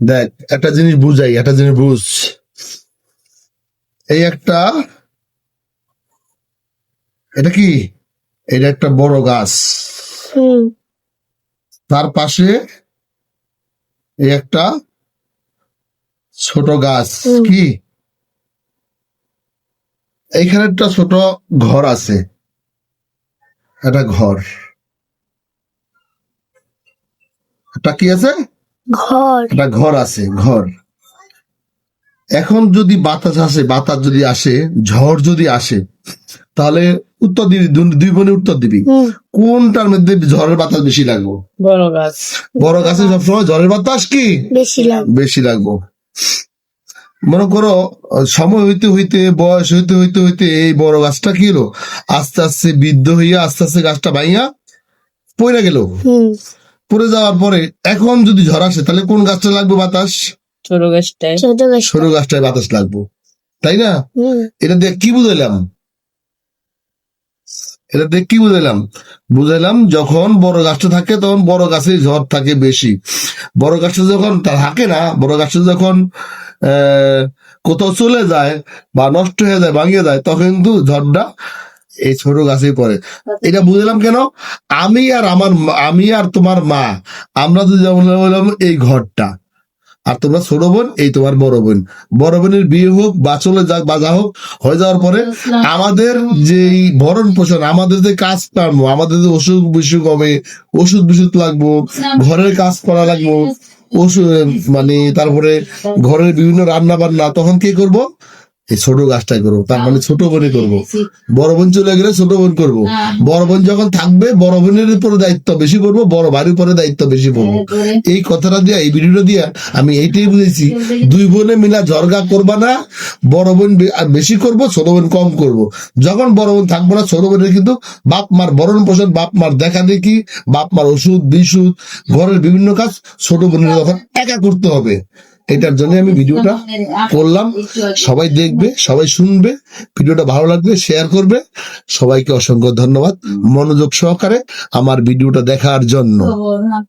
দেখ একটা জিনিস বুঝাই, একটা জিনিস বুঝ। এই একটা, এটা কি, এটা একটা বড় গাছ, হুম তার পাশে এই একটা ছোট গাছ। হুম। কি, এইখানে একটা ছোট ঘর আছে, একটা ঘর, একটা কি আছে, ঘর। একটা ঘর আছে, ঘর। এখন যদি বাতাস আসে, বাতাস যদি আসে, ঝড় যদি আসে, তাহলে উত্তর দিবি, দুই বোনে উত্তর দিবি, হুম। কোনটার মধ্যে ঝড়ের বাতাস বেশি লাগবো? বড় গাছ। বড় গাছে সবসময় ঝড়ের বাতাস কি বেশি লাভ। বেশি লাগবো। মনে করো সময় হইতে হইতে, বয়স হইতে হইতে হইতে এই বড় গাছটা কি হলো, আস্তে আস্তে বৃদ্ধ হইয়া আস্তে আস্তে গাছটা ভাইয়া পড়ে গেল। হুম। পড়ে যাওয়ার পরে এখন যদি ঝড় আসে, তাহলে কোন গাছটা লাগবে বাতাস? ছোট গাছটায়। ছোট গাছ। ছোট গাছটায় বাতাস লাগবো, তাই না? হুম। এটা দিয়ে কি বুঝাইলাম? এটা দিয়ে কি বুঝাইলাম? বুঝাইলাম যখন বড় গাছটা থাকে তখন বড় গাছে ঝড় থাকে বেশি। বড় গাছটা যখন থাকে না, বড় গাছটা যখন কোথাও চলে যায় বা নষ্ট হয়ে যায়, ভাঙিয়ে যায়, তখন কিন্তু ঝড়টা এই ছোট গাছেই পড়ে। এটা বুঝলাম কেন? আমি আর তোমার মা, আমরা তো যেমন বললাম এই ঘরটা, আর তোমরা ছোট বোন, এই তোমার বড় বোন। বড় বোনের বিয়ে হোক বা চলে যাক বা যা হোক, হয়ে যাওয়ার পরে আমাদের যে ভরণ পোষণ, আমাদের যে কাজ কর্ম, আমাদের যে অসুখ বিসুখ হবে, ওষুধ বিসুধ লাগবো, ঘরের কাজ করা লাগবো, ওষুধ মানে তারপরে ঘরের বিভিন্ন রান্না বান্না, তখন কি করব? এই ছোট গাছটাই করবো, তার মানে ছোট বোনে করবো। বড় বোন চলে গেলে ছোট বোন করবো। বড় বোন যখন থাকবে, বড় বোনের উপরে দায়িত্ব বেশি করবো, বড় ভাইয়ের উপরে দায়িত্ব বেশি করবো। এই কথাটা দিয়া, এই ভিডিওটা দিয়া আমি এইটাই বুঝেছি, দুই বোনে মিলা ঝরগা করবা না, বড় বোন বেশি করবো, ছোট বোন কম করবো। যখন বড় বোন থাকবো না, ছোট বোনের কিন্তু বাপ মার ভরণ পোষণ, বাপ মার দেখা দেখি, বাপ মার ওষুধ বিশুধ, ঘরের বিভিন্ন কাজ ছোট বোনের তখন একা করতে হবে। এটার জন্য আমি ভিডিওটা করলাম। সবাই দেখবে, সবাই শুনবে, ভিডিওটা ভালো লাগবে শেয়ার করবে। সবাইকে অসংখ্য ধন্যবাদ মনোযোগ সহকারে আমার ভিডিওটা দেখার জন্য।